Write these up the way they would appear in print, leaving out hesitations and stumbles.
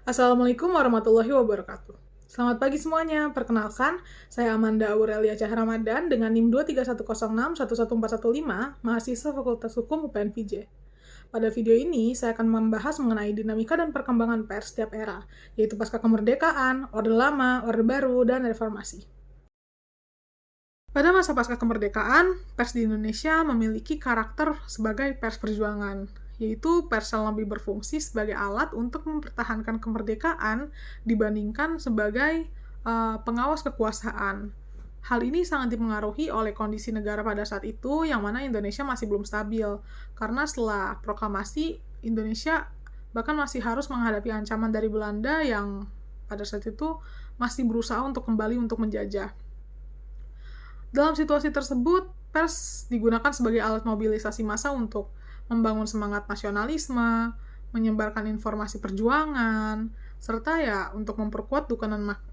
Assalamualaikum warahmatullahi wabarakatuh. Selamat pagi semuanya. Perkenalkan, saya Amanda Aurelia Cahramadan dengan NIM 23106-11415, mahasiswa Fakultas Hukum UPN VJ. Pada video ini, saya akan membahas mengenai dinamika dan perkembangan pers setiap era, yaitu pasca kemerdekaan, Orde Lama, Orde Baru, dan Reformasi. Pada masa pasca kemerdekaan, pers di Indonesia memiliki karakter sebagai pers perjuangan, yaitu pers yang lebih berfungsi sebagai alat untuk mempertahankan kemerdekaan dibandingkan sebagai pengawas kekuasaan. Hal ini sangat dipengaruhi oleh kondisi negara pada saat itu, yang mana Indonesia masih belum stabil, karena setelah proklamasi, Indonesia bahkan masih harus menghadapi ancaman dari Belanda yang pada saat itu masih berusaha untuk kembali untuk menjajah. Dalam situasi tersebut, pers digunakan sebagai alat mobilisasi massa untuk membangun semangat nasionalisme, menyebarkan informasi perjuangan, serta untuk memperkuat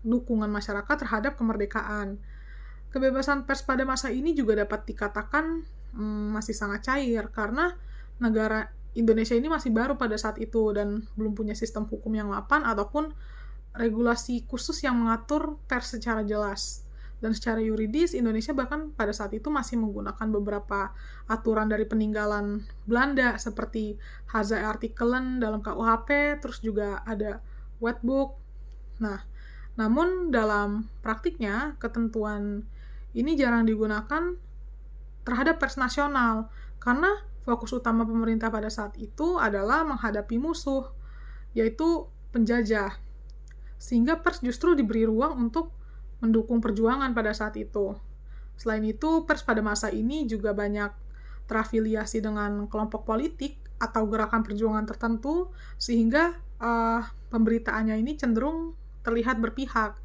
dukungan masyarakat terhadap kemerdekaan. Kebebasan pers pada masa ini juga dapat dikatakan masih sangat cair, karena negara Indonesia ini masih baru pada saat itu dan belum punya sistem hukum yang mapan ataupun regulasi khusus yang mengatur pers secara jelas. Dan secara yuridis, Indonesia bahkan pada saat itu masih menggunakan beberapa aturan dari peninggalan Belanda, seperti Haza Artikelen dalam KUHP, terus juga ada Wetboek. Nah, namun dalam praktiknya, ketentuan ini jarang digunakan terhadap pers nasional, karena fokus utama pemerintah pada saat itu adalah menghadapi musuh, yaitu penjajah. Sehingga pers justru diberi ruang untuk mendukung perjuangan pada saat itu. Selain itu, pers pada masa ini juga banyak terafiliasi dengan kelompok politik atau gerakan perjuangan tertentu, sehingga pemberitaannya ini cenderung terlihat berpihak.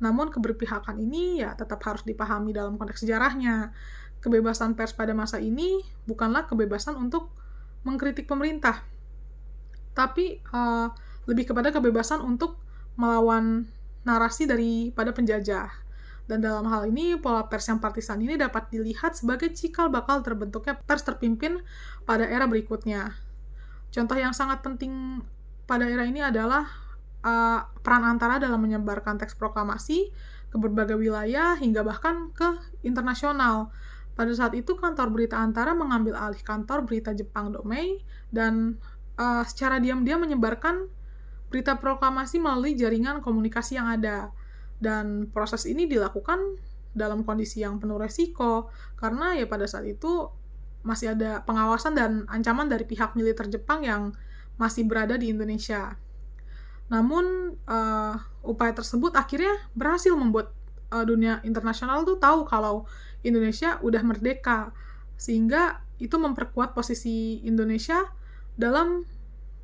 Namun keberpihakan ini tetap harus dipahami dalam konteks sejarahnya. Kebebasan pers pada masa ini bukanlah kebebasan untuk mengkritik pemerintah, tapi lebih kepada kebebasan untuk melawan narasi daripada penjajah. Dan dalam hal ini, pola pers yang partisan ini dapat dilihat sebagai cikal bakal terbentuknya pers terpimpin pada era berikutnya. Contoh yang sangat penting pada era ini adalah peran Antara dalam menyebarkan teks proklamasi ke berbagai wilayah hingga bahkan ke internasional. Pada saat itu, kantor berita Antara mengambil alih kantor berita Jepang Domei dan secara diam-diam menyebarkan berita proklamasi melalui jaringan komunikasi yang ada. Dan proses ini dilakukan dalam kondisi yang penuh resiko, karena pada saat itu masih ada pengawasan dan ancaman dari pihak militer Jepang yang masih berada di Indonesia. Namun, upaya tersebut akhirnya berhasil membuat dunia internasional tuh tahu kalau Indonesia udah merdeka, sehingga itu memperkuat posisi Indonesia dalam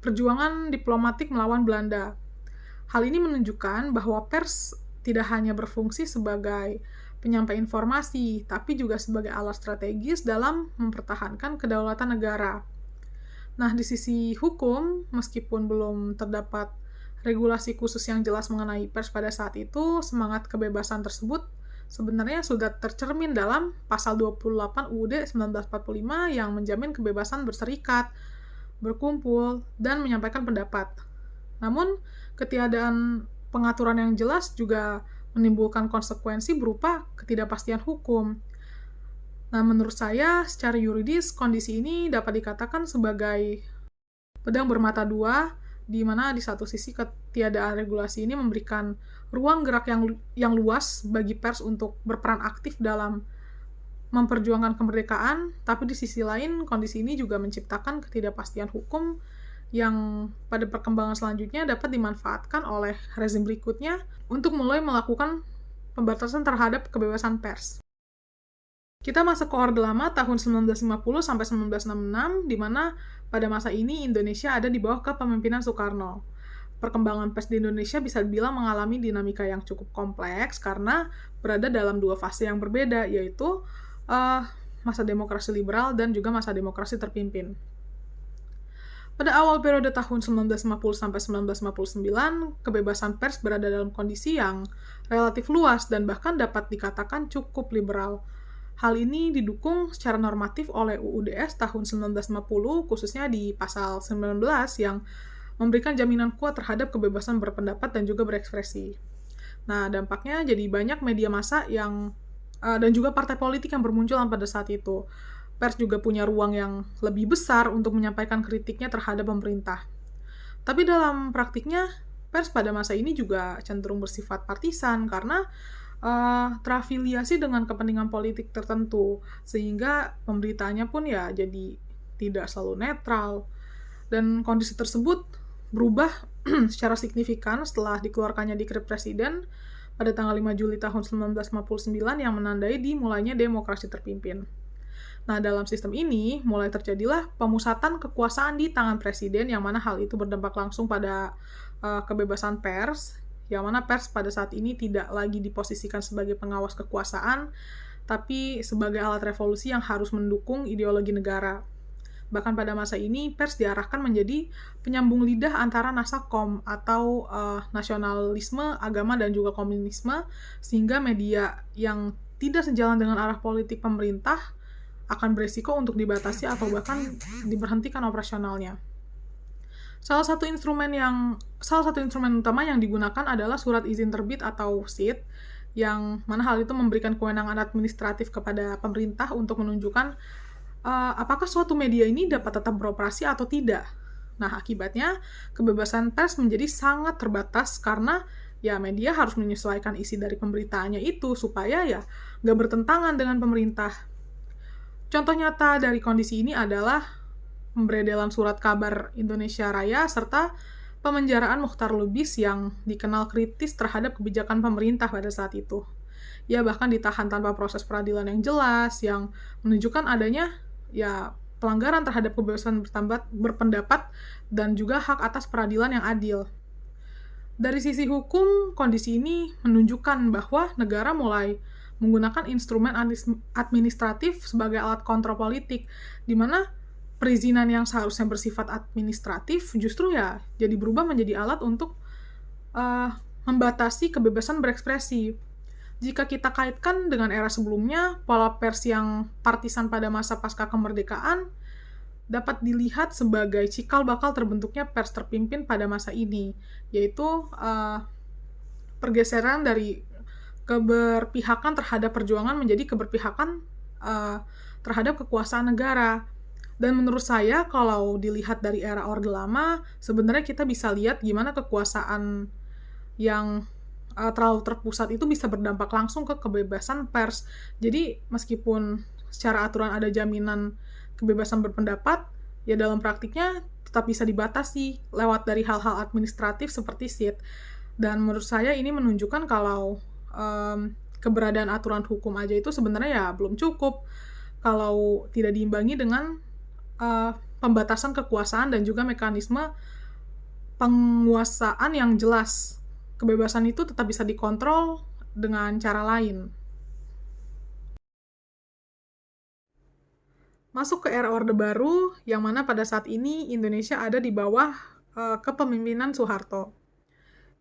perjuangan diplomatik melawan Belanda. Hal ini menunjukkan bahwa pers tidak hanya berfungsi sebagai penyampai informasi, tapi juga sebagai alat strategis dalam mempertahankan kedaulatan negara. Nah, di sisi hukum, meskipun belum terdapat regulasi khusus yang jelas mengenai pers pada saat itu, semangat kebebasan tersebut sebenarnya sudah tercermin dalam pasal 28 UUD 1945 yang menjamin kebebasan berserikat, berkumpul, dan menyampaikan pendapat. Namun, ketiadaan pengaturan yang jelas juga menimbulkan konsekuensi berupa ketidakpastian hukum. Nah, menurut saya, secara yuridis, kondisi ini dapat dikatakan sebagai pedang bermata dua, di mana di satu sisi ketiadaan regulasi ini memberikan ruang gerak yang luas bagi pers untuk berperan aktif dalam memperjuangkan kemerdekaan, tapi di sisi lain kondisi ini juga menciptakan ketidakpastian hukum yang pada perkembangan selanjutnya dapat dimanfaatkan oleh rezim berikutnya untuk mulai melakukan pembatasan terhadap kebebasan pers. Kita masuk ke Orde Lama tahun 1950 sampai 1966, di mana pada masa ini Indonesia ada di bawah kepemimpinan Soekarno. Perkembangan pers di Indonesia bisa dibilang mengalami dinamika yang cukup kompleks karena berada dalam dua fase yang berbeda, yaitu masa demokrasi liberal dan juga masa demokrasi terpimpin. Pada awal periode tahun 1950 sampai 1959, kebebasan pers berada dalam kondisi yang relatif luas dan bahkan dapat dikatakan cukup liberal. Hal ini didukung secara normatif oleh UUD tahun 1950, khususnya di pasal 19 yang memberikan jaminan kuat terhadap kebebasan berpendapat dan juga berekspresi. Nah, dampaknya jadi banyak media massa yang dan juga partai politik yang bermunculan pada saat itu. Pers juga punya ruang yang lebih besar untuk menyampaikan kritiknya terhadap pemerintah. Tapi dalam praktiknya, pers pada masa ini juga cenderung bersifat partisan karena terafiliasi dengan kepentingan politik tertentu, sehingga pemberitaannya pun ya jadi tidak selalu netral. Dan kondisi tersebut berubah secara signifikan setelah dikeluarkannya Dekret Presiden pada tanggal 5 Juli tahun 1959 yang menandai dimulainya demokrasi terpimpin. Nah, dalam sistem ini mulai terjadilah pemusatan kekuasaan di tangan presiden, yang mana hal itu berdampak langsung pada kebebasan pers, yang mana pers pada saat ini tidak lagi diposisikan sebagai pengawas kekuasaan, tapi sebagai alat revolusi yang harus mendukung ideologi negara. Bahkan pada masa ini, pers diarahkan menjadi penyambung lidah antara nasakom atau nasionalisme, agama, dan juga komunisme, sehingga media yang tidak sejalan dengan arah politik pemerintah akan beresiko untuk dibatasi atau bahkan diberhentikan operasionalnya. Salah satu instrumen utama yang digunakan adalah surat izin terbit atau SIT, yang mana hal itu memberikan kewenangan administratif kepada pemerintah untuk menunjukkan apakah suatu media ini dapat tetap beroperasi atau tidak. Nah, akibatnya kebebasan pers menjadi sangat terbatas karena ya media harus menyesuaikan isi dari pemberitaannya itu supaya ya nggak bertentangan dengan pemerintah. Contoh nyata dari kondisi ini adalah pemberedelan surat kabar Indonesia Raya serta pemenjaraan Muchtar Lubis yang dikenal kritis terhadap kebijakan pemerintah pada saat itu. Ia bahkan ditahan tanpa proses peradilan yang jelas, yang menunjukkan adanya ya pelanggaran terhadap kebebasan berpendapat dan juga hak atas peradilan yang adil. Dari sisi hukum, kondisi ini menunjukkan bahwa negara mulai menggunakan instrumen administratif sebagai alat kontrol politik, di mana perizinan yang seharusnya bersifat administratif justru ya jadi berubah menjadi alat untuk membatasi kebebasan berekspresi. Jika kita kaitkan dengan era sebelumnya, pola pers yang partisan pada masa pasca kemerdekaan dapat dilihat sebagai cikal bakal terbentuknya pers terpimpin pada masa ini, yaitu pergeseran dari keberpihakan terhadap perjuangan menjadi keberpihakan terhadap kekuasaan negara. Dan menurut saya, kalau dilihat dari era Orde Lama, sebenarnya kita bisa lihat gimana kekuasaan yang terlalu terpusat itu bisa berdampak langsung ke kebebasan pers. Jadi, meskipun secara aturan ada jaminan kebebasan berpendapat, ya dalam praktiknya tetap bisa dibatasi lewat dari hal-hal administratif seperti SIT. Dan menurut saya ini menunjukkan kalau keberadaan aturan hukum aja itu sebenarnya ya belum cukup kalau tidak diimbangi dengan pembatasan kekuasaan dan juga mekanisme penguasaan yang jelas. Kebebasan itu tetap bisa dikontrol dengan cara lain. Masuk ke era Orde Baru, yang mana pada saat ini Indonesia ada di bawah kepemimpinan Soeharto.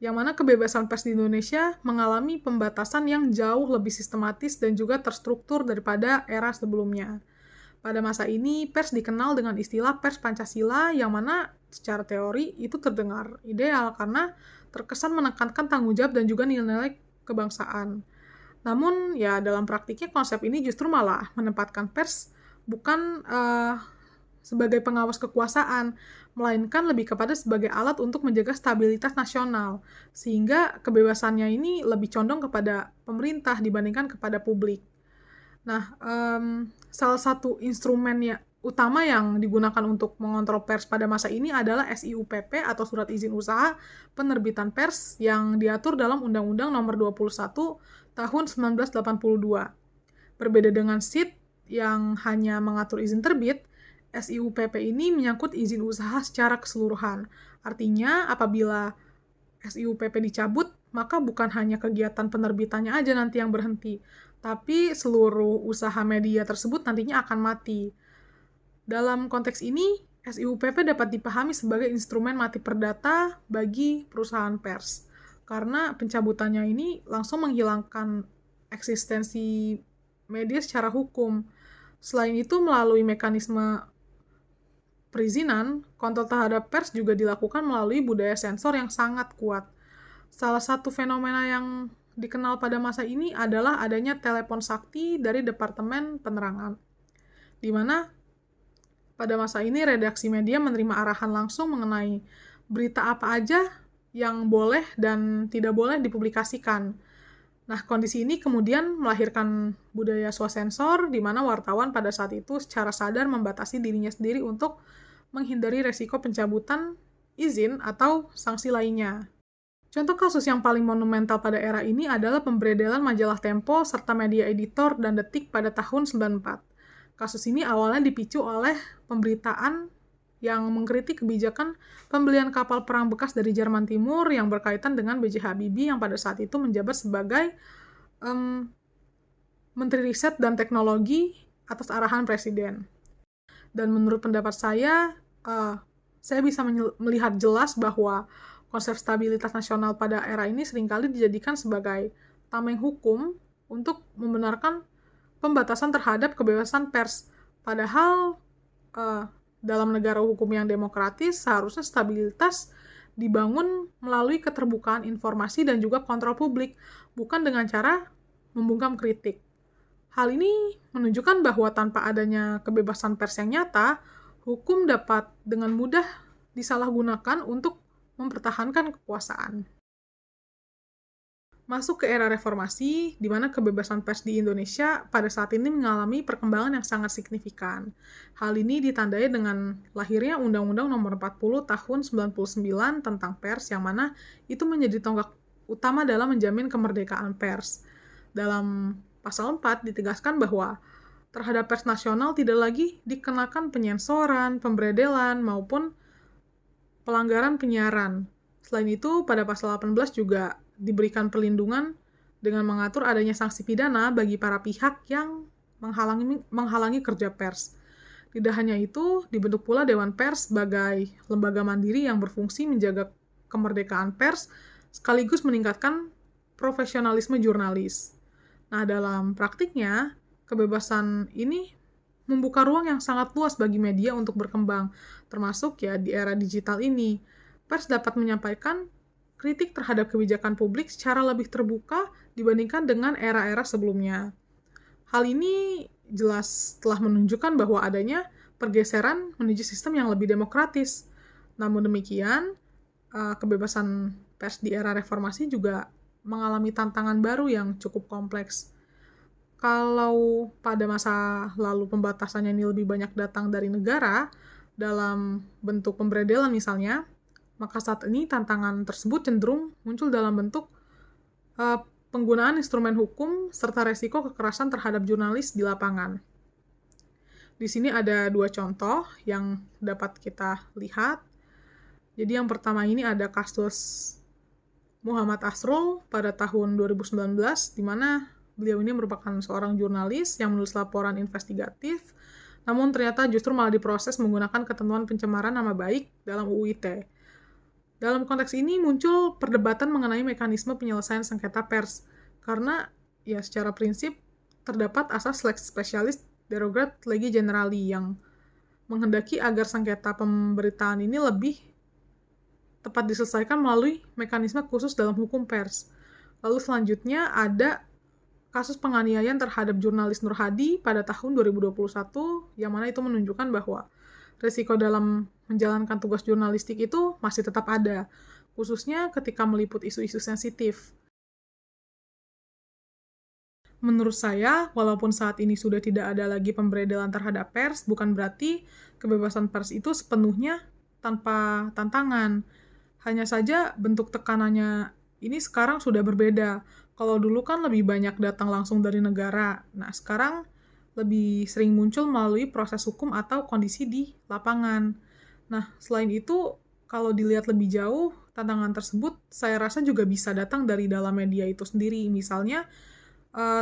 Yang mana kebebasan pers di Indonesia mengalami pembatasan yang jauh lebih sistematis dan juga terstruktur daripada era sebelumnya. Pada masa ini, pers dikenal dengan istilah pers Pancasila, yang mana secara teori itu terdengar ideal karena terkesan menekankan tanggung jawab dan juga nilai-nilai kebangsaan. Namun, ya dalam praktiknya konsep ini justru malah menempatkan pers bukan sebagai pengawas kekuasaan, melainkan lebih kepada sebagai alat untuk menjaga stabilitas nasional, sehingga kebebasannya ini lebih condong kepada pemerintah dibandingkan kepada publik. Nah, salah satu instrumen utama yang digunakan untuk mengontrol pers pada masa ini adalah SIUPP atau Surat Izin Usaha Penerbitan Pers yang diatur dalam Undang-Undang Nomor 21 Tahun 1982. Berbeda dengan SIT yang hanya mengatur izin terbit, SIUPP ini menyangkut izin usaha secara keseluruhan. Artinya, apabila SIUPP dicabut, maka bukan hanya kegiatan penerbitannya aja nanti yang berhenti, tapi seluruh usaha media tersebut nantinya akan mati. Dalam konteks ini, SIUPP dapat dipahami sebagai instrumen mati perdata bagi perusahaan pers, karena pencabutannya ini langsung menghilangkan eksistensi media secara hukum. Selain itu, melalui mekanisme perizinan, kontrol terhadap pers juga dilakukan melalui budaya sensor yang sangat kuat. Salah satu fenomena yang dikenal pada masa ini adalah adanya telepon sakti dari Departemen Penerangan, di mana pada masa ini redaksi media menerima arahan langsung mengenai berita apa aja yang boleh dan tidak boleh dipublikasikan. Nah, kondisi ini kemudian melahirkan budaya swasensor, di mana wartawan pada saat itu secara sadar membatasi dirinya sendiri untuk menghindari resiko pencabutan izin atau sanksi lainnya. Contoh kasus yang paling monumental pada era ini adalah pemberedelan majalah Tempo serta media editor dan Detik pada tahun 94. Kasus ini awalnya dipicu oleh pemberitaan yang mengkritik kebijakan pembelian kapal perang bekas dari Jerman Timur yang berkaitan dengan B.J. Habibie yang pada saat itu menjabat sebagai Menteri Riset dan Teknologi atas arahan Presiden. Dan menurut pendapat saya bisa melihat jelas bahwa konsep stabilitas nasional pada era ini seringkali dijadikan sebagai tameng hukum untuk membenarkan pembatasan terhadap kebebasan pers. Padahal dalam negara hukum yang demokratis seharusnya stabilitas dibangun melalui keterbukaan informasi dan juga kontrol publik, bukan dengan cara membungkam kritik. Hal ini menunjukkan bahwa tanpa adanya kebebasan pers yang nyata, hukum dapat dengan mudah disalahgunakan untuk mempertahankan kekuasaan. Masuk ke era reformasi, di mana kebebasan pers di Indonesia pada saat ini mengalami perkembangan yang sangat signifikan. Hal ini ditandai dengan lahirnya Undang-Undang Nomor 40 Tahun 99 tentang pers, yang mana itu menjadi tonggak utama dalam menjamin kemerdekaan pers. Dalam pasal 4 ditegaskan bahwa terhadap pers nasional tidak lagi dikenakan penyensoran, pemberedelan, maupun pelanggaran penyiaran. Selain itu, pada pasal 18 juga diberikan perlindungan dengan mengatur adanya sanksi pidana bagi para pihak yang menghalangi kerja pers. Tidak hanya itu, dibentuk pula Dewan Pers sebagai lembaga mandiri yang berfungsi menjaga kemerdekaan pers sekaligus meningkatkan profesionalisme jurnalis. Nah, dalam praktiknya, kebebasan ini membuka ruang yang sangat luas bagi media untuk berkembang, termasuk ya di era digital ini. Pers dapat menyampaikan kritik terhadap kebijakan publik secara lebih terbuka dibandingkan dengan era-era sebelumnya. Hal ini jelas telah menunjukkan bahwa adanya pergeseran menuju sistem yang lebih demokratis. Namun demikian, kebebasan pers di era reformasi juga mengalami tantangan baru yang cukup kompleks. Kalau pada masa lalu pembatasannya ini lebih banyak datang dari negara, dalam bentuk pemberedelan misalnya, maka saat ini tantangan tersebut cenderung muncul dalam bentuk penggunaan instrumen hukum serta resiko kekerasan terhadap jurnalis di lapangan. Di sini ada dua contoh yang dapat kita lihat. Jadi yang pertama ini ada kasus Muhammad Asrul pada tahun 2019, di mana beliau ini merupakan seorang jurnalis yang menulis laporan investigatif, namun ternyata justru malah diproses menggunakan ketentuan pencemaran nama baik dalam UU ITE. Dalam konteks ini muncul perdebatan mengenai mekanisme penyelesaian sengketa pers, karena ya secara prinsip terdapat asas lex specialis derogat legi generali yang menghendaki agar sengketa pemberitaan ini lebih tepat diselesaikan melalui mekanisme khusus dalam hukum pers. Lalu selanjutnya ada kasus penganiayaan terhadap jurnalis Nur Hadi pada tahun 2021, yang mana itu menunjukkan bahwa risiko dalam menjalankan tugas jurnalistik itu masih tetap ada, khususnya ketika meliput isu-isu sensitif. Menurut saya, walaupun saat ini sudah tidak ada lagi pemberedelan terhadap pers, bukan berarti kebebasan pers itu sepenuhnya tanpa tantangan. Hanya saja bentuk tekanannya ini sekarang sudah berbeda. Kalau dulu kan lebih banyak datang langsung dari negara. Nah, sekarang lebih sering muncul melalui proses hukum atau kondisi di lapangan. Nah, selain itu, kalau dilihat lebih jauh, tantangan tersebut saya rasa juga bisa datang dari dalam media itu sendiri. Misalnya,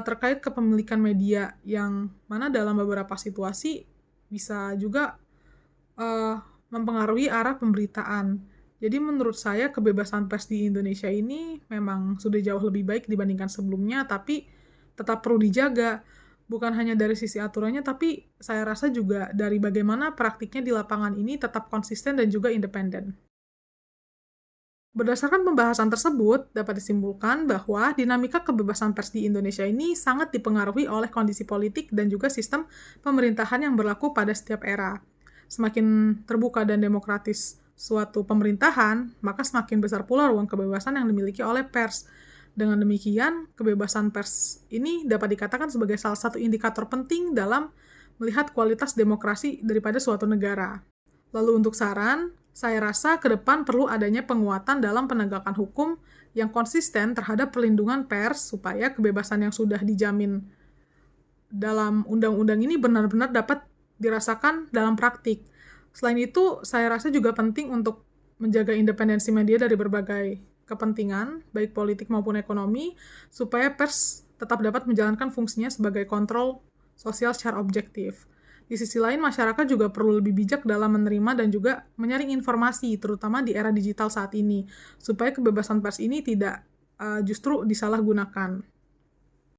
terkait kepemilikan media yang mana dalam beberapa situasi bisa juga mempengaruhi arah pemberitaan. Jadi menurut saya kebebasan pers di Indonesia ini memang sudah jauh lebih baik dibandingkan sebelumnya, tapi tetap perlu dijaga. Bukan hanya dari sisi aturannya, tapi saya rasa juga dari bagaimana praktiknya di lapangan ini tetap konsisten dan juga independen. Berdasarkan pembahasan tersebut, dapat disimpulkan bahwa dinamika kebebasan pers di Indonesia ini sangat dipengaruhi oleh kondisi politik dan juga sistem pemerintahan yang berlaku pada setiap era. Semakin terbuka dan demokratis suatu pemerintahan, maka semakin besar pula ruang kebebasan yang dimiliki oleh pers. Dengan demikian, kebebasan pers ini dapat dikatakan sebagai salah satu indikator penting dalam melihat kualitas demokrasi daripada suatu negara. Lalu untuk saran, saya rasa ke depan perlu adanya penguatan dalam penegakan hukum yang konsisten terhadap perlindungan pers supaya kebebasan yang sudah dijamin dalam undang-undang ini benar-benar dapat dirasakan dalam praktik. Selain itu, saya rasa juga penting untuk menjaga independensi media dari berbagai kepentingan, baik politik maupun ekonomi, supaya pers tetap dapat menjalankan fungsinya sebagai kontrol sosial secara objektif. Di sisi lain, masyarakat juga perlu lebih bijak dalam menerima dan juga menyaring informasi, terutama di era digital saat ini, supaya kebebasan pers ini tidak justru disalahgunakan.